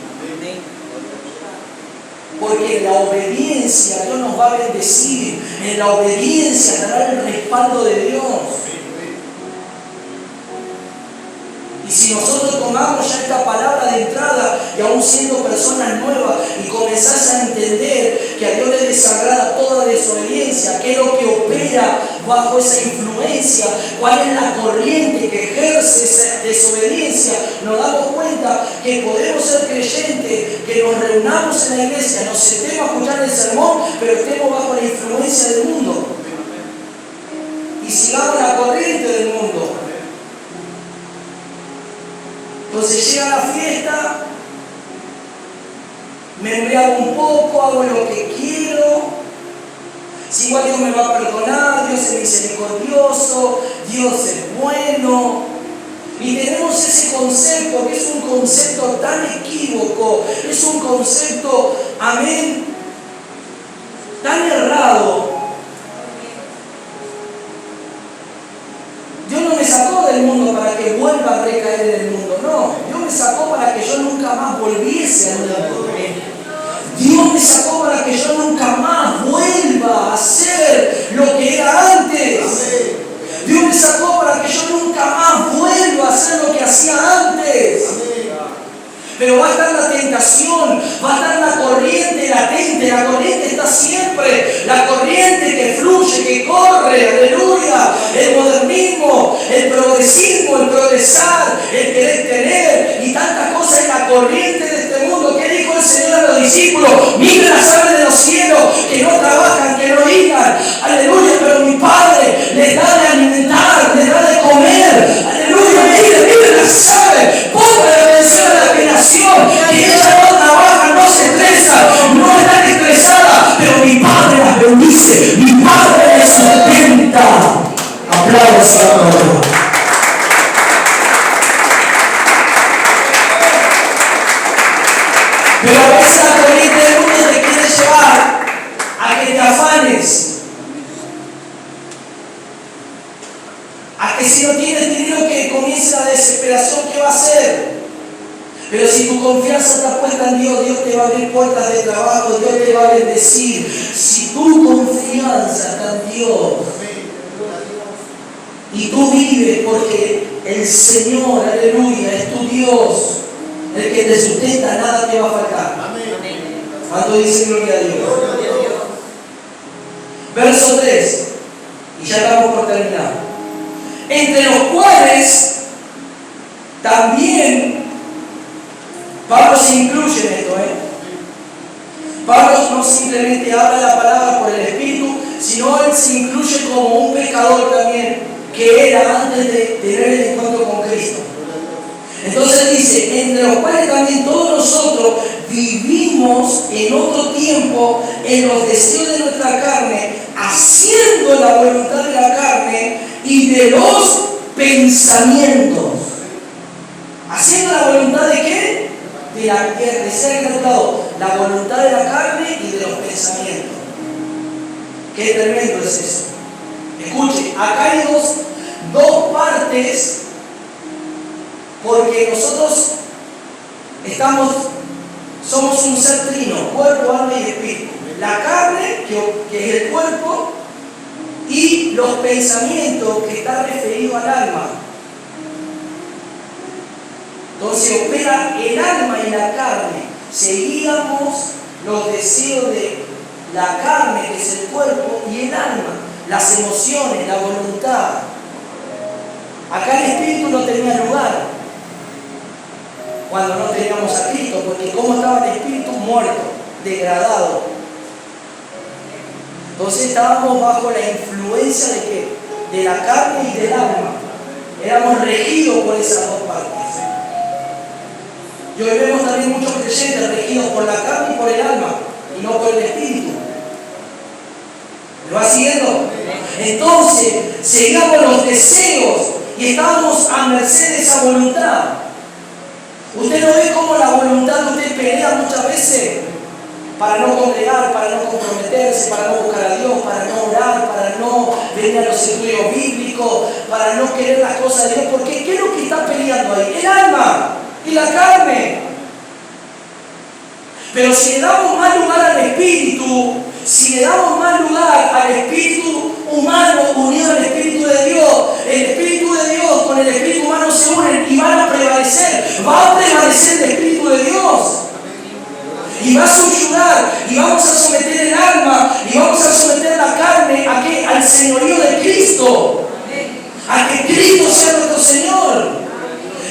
Porque en la obediencia Dios nos va a bendecir. En la obediencia dará el respaldo de Dios. Y si nosotros tomamos ya esta palabra de entrada y aún siendo personas nuevas y comenzás a entender que a Dios le desagrada toda desobediencia, qué es lo que opera bajo esa influencia, cuál es la corriente que ejerce esa desobediencia, nos damos cuenta que podemos ser creyentes, que nos reunamos en la iglesia, nos sentemos a escuchar el sermón, pero estemos bajo la influencia del mundo y sigamos la corriente del mundo. Entonces llega la fiesta, me embriago un poco, hago lo que quiero. Si igual Dios me va a perdonar, Dios es misericordioso, Dios es bueno. Y tenemos ese concepto, que es un concepto tan equívoco, es un concepto, amén, tan errado. Dios no me sacó del mundo para que vuelva a recaer en el mundo, no. Dios me sacó para que yo nunca más volviese al mundo. Dios me sacó para que yo nunca más vuelva a ser lo que era antes. Dios me sacó para que yo nunca más vuelva a hacer lo que hacía antes. Pero va a estar la tentación, va a estar la corriente latente, la corriente está siempre, la corriente que fluye, que corre, aleluya, el modernismo, el progresismo, el progresar, el querer tener y tantas cosas en la corriente de este mundo. ¿Qué dijo el Señor a los discípulos? Miren las aves de los cielos, que no trabajan, que no hilan, aleluya, pero mi Padre les da de alimentar, les da de comer, aleluya, miren las aves, pongan atención a la creación. Que ellas no trabajan, no se estresan, no están estresadas, pero mi Padre las bendice, mi Padre les sustenta. Aplausos a todos. Pero a veces la corriente del mundo te quiere llevar a que te afanes, a que si no tienes dinero que comience la desesperación, ¿qué va a hacer? Pero si tu confianza está puesta en Dios, Dios te va a abrir puertas de trabajo, Dios te va a bendecir. Si tu confianza está en Dios y tú vives porque el Señor, aleluya, es tu Dios, el que te sustenta, nada te va a faltar. ¿Cuánto dice gloria a Dios? Verso 3, y ya estamos por terminar. Entre los cuales también Pablo se incluye en esto, Pablo no simplemente habla la palabra por el Espíritu, sino él se incluye como un pecador también, que era antes de tener el encuentro con Cristo. Entonces dice, entre los cuales también todos nosotros vivimos en otro tiempo en los deseos de nuestra carne, haciendo la voluntad de la carne y de los pensamientos. ¿Haciendo la voluntad de qué? De ser ejecutado, la voluntad de la carne y de los pensamientos. Qué tremendo es eso. Escuche, acá hay dos partes, porque nosotros somos un ser trino, cuerpo, alma y espíritu. La carne, que es el cuerpo, y los pensamientos, que está referido al alma. Entonces opera el alma y la carne. Seguíamos los deseos de la carne, que es el cuerpo, y el alma, las emociones, la voluntad. Acá el espíritu no tenía lugar cuando no teníamos a Cristo, porque ¿cómo estaba el espíritu? Muerto, degradado. Entonces estábamos bajo la influencia de ¿qué? De la carne y del alma. Éramos regidos por esas dos partes. Y hoy vemos también muchos creyentes regidos por la carne y por el alma, y no por el espíritu. ¿Me va siguiendo? Entonces, seguíamos los deseos y estábamos a merced de esa voluntad. Usted no ve cómo la voluntad de usted pelea muchas veces para no congregar, para no comprometerse, para no buscar a Dios, para no orar, para no venir a los estudios bíblicos, para no querer las cosas de Dios. Porque ¿qué es lo que está peleando ahí? El alma y la carne. Pero si le damos más lugar al espíritu, si le damos más lugar al espíritu humano unido al espíritu de Dios, el espíritu de Dios con el espíritu humano se unen y van a prevalecer. Va a prevalecer el espíritu de Dios. Y va a subyugar, y vamos a someter el alma, y vamos a someter la carne ¿a qué? Al señorío de Cristo. A que Cristo sea nuestro Señor.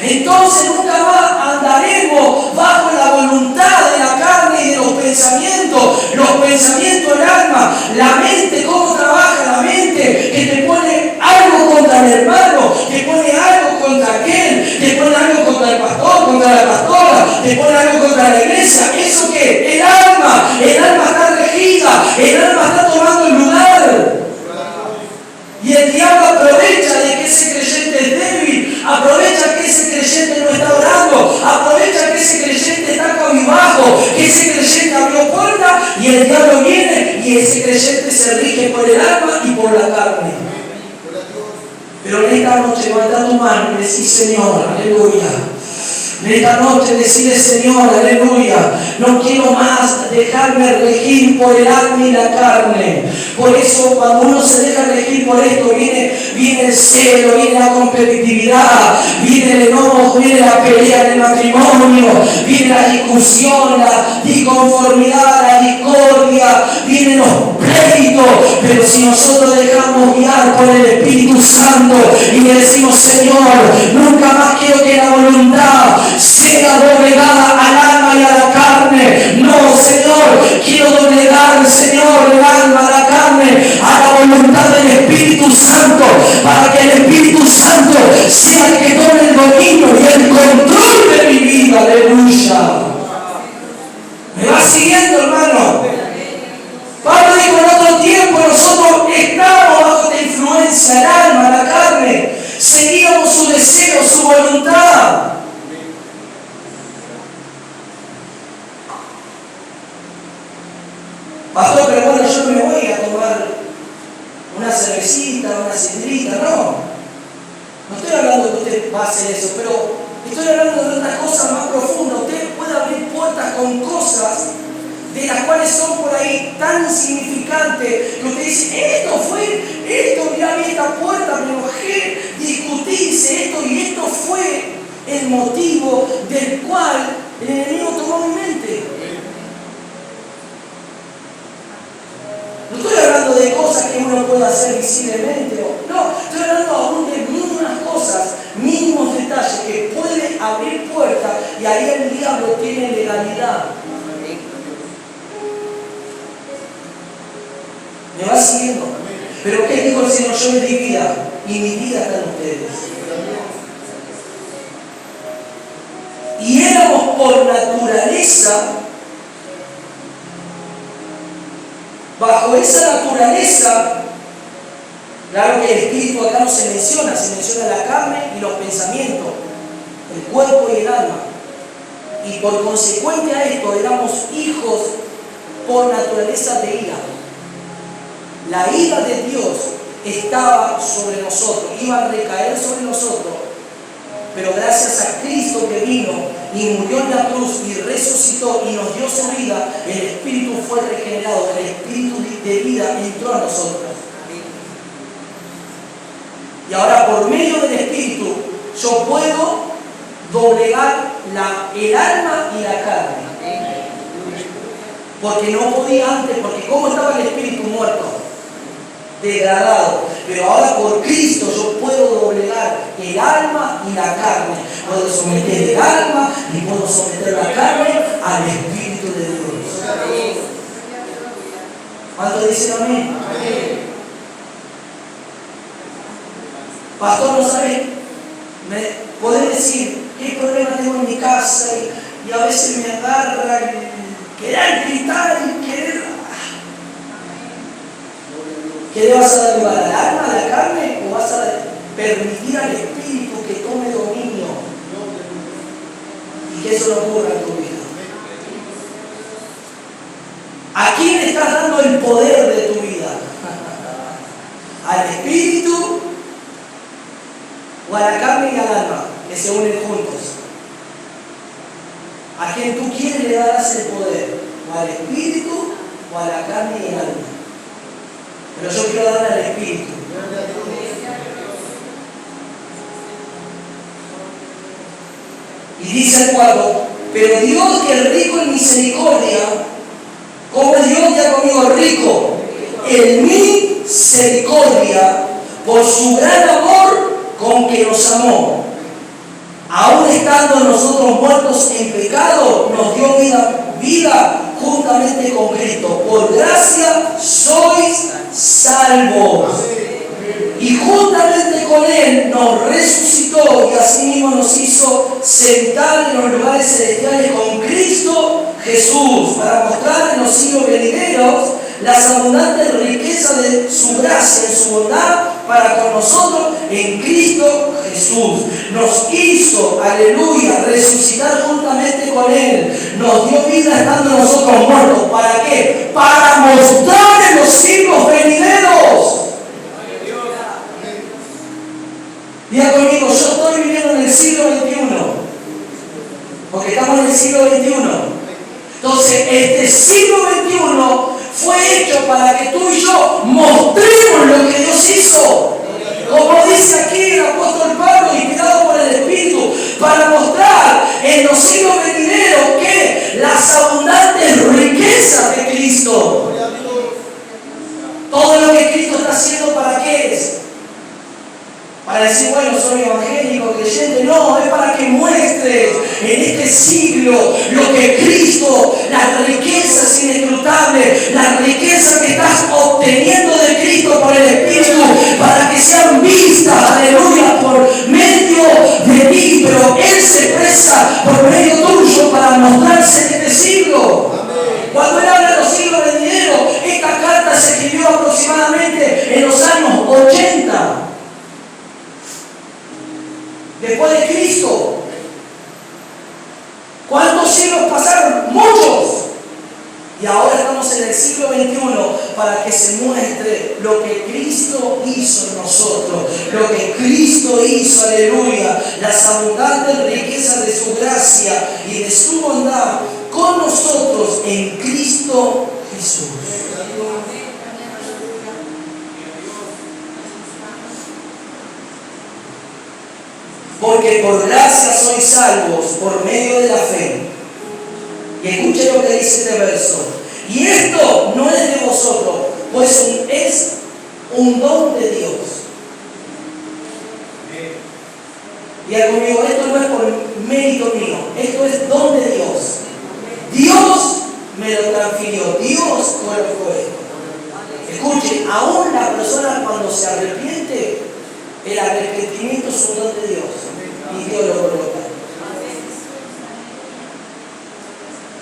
Entonces nunca más andaremos bajo la voluntad de la carne y de los pensamientos del alma, la mente, cómo trabaja la mente, que te pone algo contra el hermano, te pone algo contra aquel, te pone algo contra el pastor, contra la pastora, te pone algo contra la iglesia. ¿Eso qué? El alma está regida, el alma está tomando el lugar. Y el diablo aprovecha de que ese creyente es débil, aprovecha que ese creyente no está orando, aprovecha que ese creyente está cabizbajo, que ese creyente abrió puerta y el diablo viene y ese creyente se rige por el alma y por la carne. Pero en esta noche levanta tu mano y decís: Señor, aleluya. En esta noche decirle: Señor, aleluya, no quiero más dejarme regir por el alma y la carne. Por eso cuando uno se deja regir por esto, viene el celo, viene la competitividad, viene el enojo, viene la pelea en el matrimonio, viene la discusión, la disconformidad, la discordia, vienen los pleitos. Pero si nosotros dejamos guiar por el Espíritu Santo y le decimos: Señor, nunca más quiero que la voluntad sea doblegada al alma y a la carne. No, Señor, quiero doblegar, Señor, el alma, la carne, a la voluntad del Espíritu Santo, para que el Espíritu Santo sea el que tome el dominio y el control de mi vida. Aleluya. ¿Me va siguiendo, hermano? Pablo dijo: en otro tiempo nosotros estábamos bajo la influencia, el alma, la carne, seguíamos su deseo, su voluntad. Pastor, pero bueno, yo no me voy a tomar una cervecita, una sidrita, no. No estoy hablando de que usted va a hacer eso, pero estoy hablando de otras cosas más profundas. Usted puede abrir puertas con cosas de las cuales son por ahí tan insignificantes que usted dice: mirá, vi esta puerta, me enojé, discutí, hice esto y esto fue el motivo del cual el enemigo tomó mi mente. No estoy hablando de cosas que uno puede hacer visiblemente, no, estoy hablando aún de mínimas cosas, mínimos detalles que pueden abrir puertas y ahí el diablo tiene legalidad. ¿Me va siguiendo? Pero ¿qué dijo el Señor? Yo le di vida y mi vida está en ustedes. Y éramos por naturaleza, bajo esa naturaleza, claro que el espíritu acá no se menciona la carne y los pensamientos, el cuerpo y el alma. Y por consecuente a esto éramos hijos por naturaleza de ira. La ira de Dios estaba sobre nosotros, iba a recaer sobre nosotros, pero gracias a Cristo que vino y murió en la cruz y resucitó y nos dio su vida, el Espíritu fue regenerado, el Espíritu de vida entró a nosotros. Y ahora por medio del Espíritu yo puedo doblegar el alma y la carne. Porque no podía antes, porque como estaba el Espíritu muerto, degradado, pero ahora por Cristo yo puedo doblegar el alma y la carne. Puedo someter el alma y puedo someter la carne al Espíritu de Dios. ¿Cuántos dicen amén? Amén. Pastor, no sabe, podés decir, ¿qué problema tengo en mi casa? Y a veces me agarra querer gritar y querer... ¿Qué le vas a dar lugar? ¿Al alma, a la carne? ¿O vas a permitir al Espíritu que tome dominio? Y que eso no ocurra en tu vida. ¿A quién estás dando el poder de tu vida? ¿Al Espíritu o a la carne y al alma que se unen juntos? ¿A quién tú quieres le darás el poder? ¿O al Espíritu o a la carne y al alma? Pero yo quiero darle al Espíritu. Y dice el 4, pero Dios, que es rico en misericordia, como Dios ya conmigo rico en misericordia, por su gran amor con que nos amó, aun estando nosotros muertos en pecado, nos dio vida juntamente con Cristo. Por gracia sois salvos. Y juntamente con Él nos resucitó y asimismo nos hizo sentar en los lugares celestiales con Cristo Jesús, para mostrar en los siglos venideros las abundantes riquezas de su gracia, en su bondad para con nosotros en Cristo Jesús. Nos hizo, aleluya, resucitar juntamente con Él. Nos dio vida estando nosotros muertos. ¿Para qué? Para mostrar en los siglos venideros. Diga conmigo, yo estoy viviendo en el siglo XXI. Porque estamos en el siglo XXI. Entonces, este siglo XXI fue hecho para que tú y yo mostremos lo que Dios hizo. Como dice aquí el apóstol Pablo, inspirado por el Espíritu, para mostrar en los siglos venideros que las abundantes riquezas de Cristo. Todo lo que Cristo está haciendo, ¿para qué es? Para decir, bueno, soy evangélico, creyente. No, es para que muestres en este siglo lo que Cristo, las riquezas inescrutables, las riquezas que estás obteniendo de Cristo por el Espíritu, para que sean vistas, aleluya, por medio de ti. Pero Él se expresa por medio tuyo para mostrarse en este siglo. Cuando Él habla de los siglos venideros, esta carta se escribió aproximadamente en los años 80. Después de Cristo. ¿Cuántos siglos pasaron? Muchos. Y ahora estamos en el siglo XXI para que se muestre lo que Cristo hizo en nosotros, lo que Cristo hizo, aleluya, las abundantes riquezas de su gracia y de su bondad con nosotros en Cristo Jesús. Porque por gracia sois salvos por medio de la fe. Y escuchen lo que dice este verso. Y esto no es de vosotros, pues es un don de Dios. Y conmigo, esto no es por mérito mío, esto es don de Dios. Dios me lo transfirió, Dios colocó esto. Escuchen, aún la persona cuando se arrepiente, el arrepentimiento es un don de Dios. Y Dios lo coloca.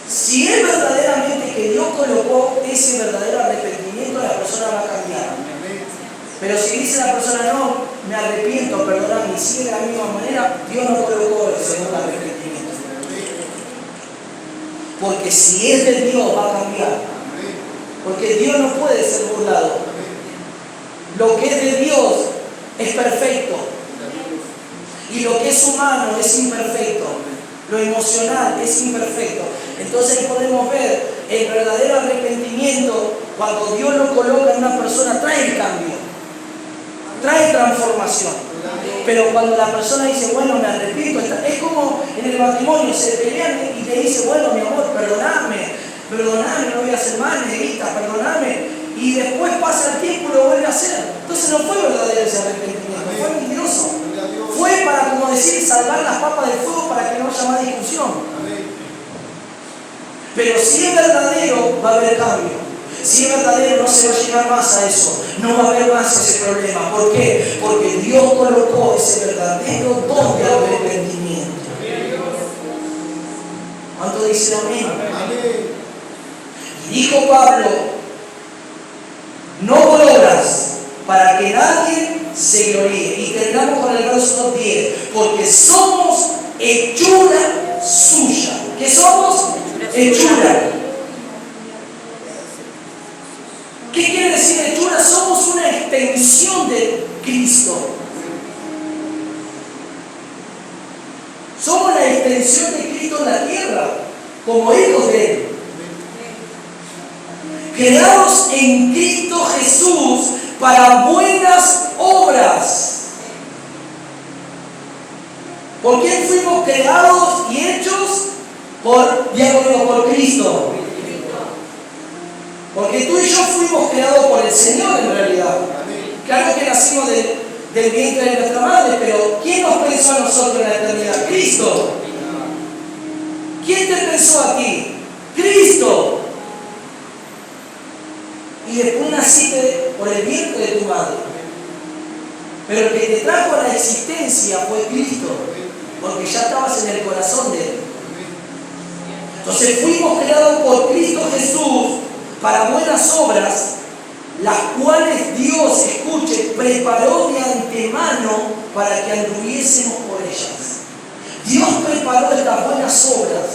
Si es verdaderamente que Dios colocó ese verdadero arrepentimiento, la persona va a cambiar. Pero si dice la persona, no, me arrepiento, perdóname, y sigue de la misma manera, Dios no colocó el segundo arrepentimiento. Porque si es de Dios, va a cambiar. Porque Dios no puede ser burlado. Lo que es de Dios es perfecto. Y lo que es humano es imperfecto. Lo emocional es imperfecto. Entonces podemos ver el verdadero arrepentimiento cuando Dios lo coloca en una persona, trae el cambio, trae transformación. Pero cuando la persona dice, bueno, me arrepiento, es como en el matrimonio, se pelean y te dice, bueno, mi amor, perdoname, no voy a hacer mal, negrita, perdoname. Y después pasa el tiempo y lo vuelve a hacer. Entonces no fue verdadero ese arrepentimiento, fue mentiroso. Fue para, como decir, salvar las papas del fuego para que no haya más discusión. Pero si es verdadero, va a haber cambio. Si es verdadero, no se va a llegar más a eso. No va a haber más ese problema. ¿Por qué? Porque Dios colocó ese verdadero don de arrepentimiento. ¿Cuánto dice amén? Y dijo Pablo, no por obras, para que nadie se gloríe. Y terminamos con el verso 10. Porque somos hechura suya. ¿Qué somos? Hechura. ¿Qué quiere decir hechura? Somos una extensión de Cristo. Somos la extensión de Cristo en la tierra, como hijos de Él. Creados en Cristo Jesús para buenas obras. ¿Por quién fuimos creados y hechos? Por Cristo. Porque tú y yo fuimos creados por el Señor en realidad. Claro que nacimos del vientre de nuestra madre, pero ¿quién nos pensó a nosotros en la eternidad? Cristo. ¿Quién te pensó a ti? Cristo. Y después naciste por el vientre de tu madre. Pero el que te trajo a la existencia fue Cristo, porque ya estabas en el corazón de Él. Entonces fuimos creados por Cristo Jesús para buenas obras, las cuales Dios, escuche, preparó de antemano para que anduviésemos por ellas. Dios preparó estas buenas obras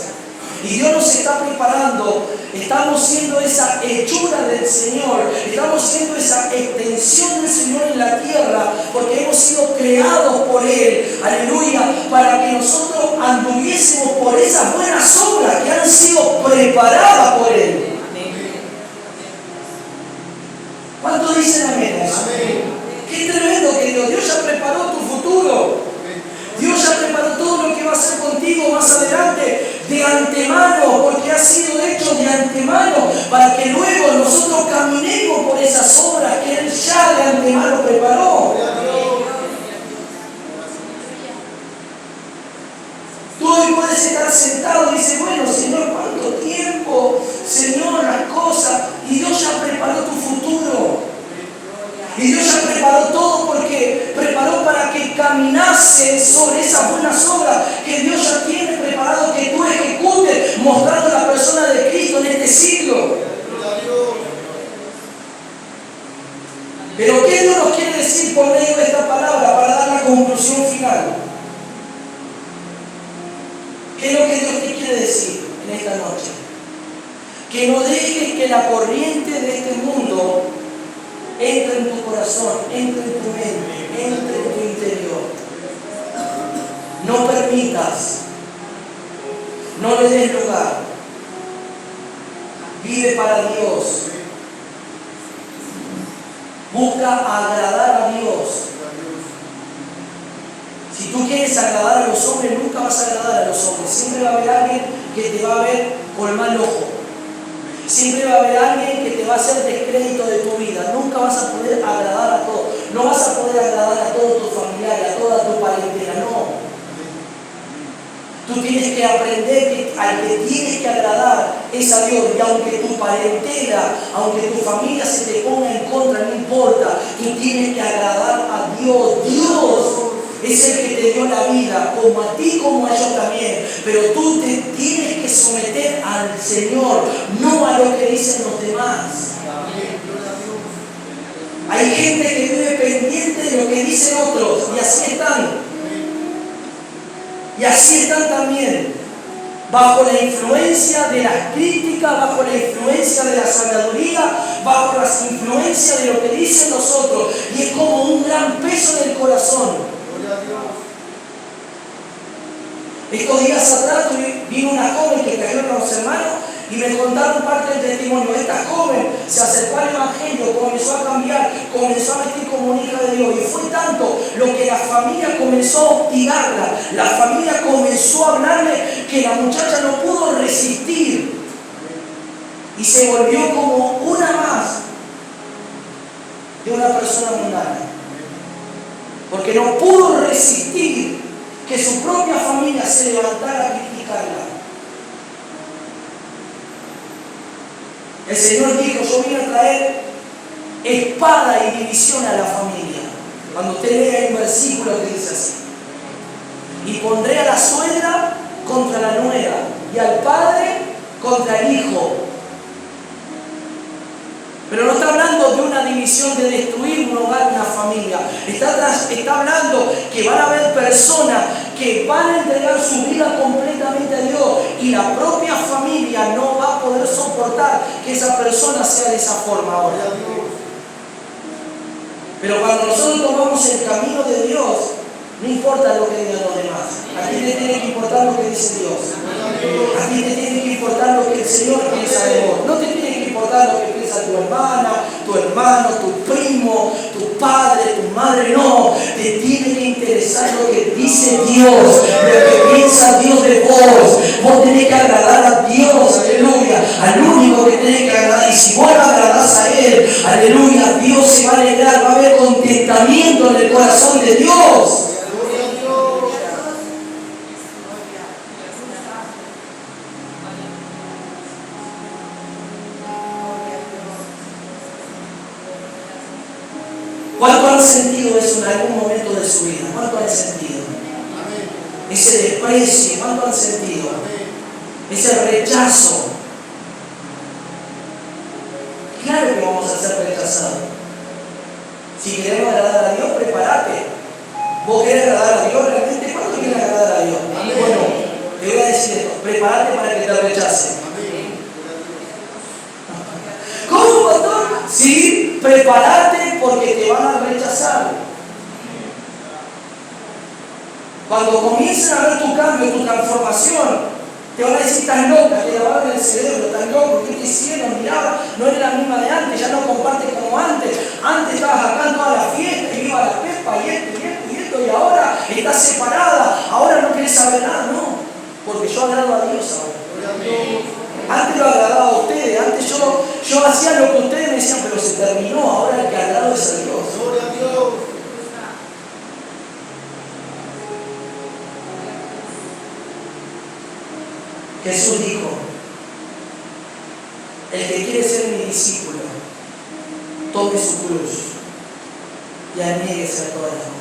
y Dios nos está preparando. Estamos siendo esa hechura del Señor, estamos siendo esa extensión del Señor en la tierra, porque hemos sido creados por Él, aleluya, para que nosotros anduviésemos por esas buenas obras que han sido preparadas por Él. ¿Cuántos dicen amén a eso? Amén. Qué tremendo que Dios ya preparó tu futuro. Dios ya preparó todo lo que va a hacer contigo más adelante de antemano, porque ha sido hecho de antemano para que luego nosotros caminemos por esas obras que Él ya de antemano preparó. Tú hoy puedes estar sentado y dices, bueno, Señor, ¿cuánto tiempo? Señor, las cosas. Y Dios ya preparó tu futuro. Y Dios ya preparó todo, porque preparó para que caminases sobre esas buenas obras que Dios ya tiene preparado que tú ejecutes, mostrando la persona de Cristo en este siglo. Pero ¿qué Dios nos quiere decir por medio de esta palabra para dar la conclusión final? ¿Qué es lo que Dios te quiere decir en esta noche? Que no dejes que la corriente de este mundo entre en tu corazón, entre en tu mente, entre en tu interior. No permitas, no le des lugar. Vive para Dios. Busca agradar a Dios. Si tú quieres agradar a los hombres, nunca vas a agradar a los hombres. Siempre va a haber alguien que te va a ver con mal ojo. Siempre va a haber alguien que te va a hacer descrédito de tu vida. Nunca vas a poder agradar a todos. No vas a poder agradar a todos tus familiares, a toda tu parentela, no. Tú tienes que aprender que al que tienes que agradar es a Dios. Y aunque tu parentela, aunque tu familia se te ponga en contra, no importa. Tú tienes que agradar a Dios. Dios es el que te dio la vida, como a ti, como a ellos también. Pero tú te tienes que someter al Señor, no a lo que dicen los demás. Hay gente que vive pendiente de lo que dicen otros, y así están. Y así están también, bajo la influencia de las críticas, bajo la influencia de la sabiduría, bajo las influencias de lo que dicen los otros. Y es como un gran peso en el corazón. Estos días atrás vino una joven que cayó en los hermanos y me contaron parte del testimonio. Esta joven se acercó al Evangelio, comenzó a cambiar, comenzó a vestir como una hija de Dios. Y fue tanto lo que la familia comenzó a hostigarla, la familia comenzó a hablarle, que la muchacha no pudo resistir y se volvió como una más de una persona mundana. Porque no pudo resistir que su propia familia se levantara a criticarla. El Señor dijo, yo vine a traer espada y división a la familia. Cuando usted lea un versículo que dice así. Y pondré a la suegra contra la nuera, y al padre contra el hijo. Pero no está hablando de una división de destruir un hogar, una familia. Está hablando que van a haber personas que van a entregar su vida completamente a Dios y la propia familia no va a poder soportar que esa persona sea de esa forma ahora. Pero cuando nosotros tomamos el camino de Dios, no importa lo que digan los demás. A ti te tiene que importar lo que dice Dios. A ti te tiene que importar lo que el Señor piensa de vos. No te tiene que importar lo que piensa tu hermana, tu hermano, tu primo, tu padre, tu madre. No, te tiene que interesar lo que dice Dios, lo que piensa Dios de vos. Vos tenés que agradar a Dios, aleluya, al único que tenés que agradar. Y si vos le agradás a Él, aleluya, Dios se va a alegrar, va a haber contentamiento en el corazón de Dios. ¿Cuánto han sentido eso en algún momento de su vida? ¿Cuánto han sentido? Ese desprecio, ¿cuánto han sentido? Ese rechazo. Claro que vamos a ser rechazados. Si queremos agradar a Dios, prepárate. ¿Vos querés agradar a Dios realmente? ¿Cuánto quieres agradar a Dios? Bueno, te voy a decir esto, prepárate para que te rechacen. ¿Cómo, pastor? Sí, prepárate porque te van a rechazar. Cuando comiencen a ver tu cambio, tu transformación, te van a decir, estás loca, te lavaron el cerebro, estás loco, ¿qué te hicieron? Mirá, no eres la misma de antes, ya no compartes como antes. Antes estabas acá en toda la fiesta, y iba a la pepa, y esto, y ahora estás separada, ahora no querés saber nada, no. Porque yo agrado a Dios ahora. Antes lo agradaba a ustedes, antes yo hacía lo que ustedes me decían, pero se terminó, ahora el que agrado es a Dios. Gloria a Dios. Jesús dijo, el que quiere ser mi discípulo, tome su cruz y aníguese a todas las cosas.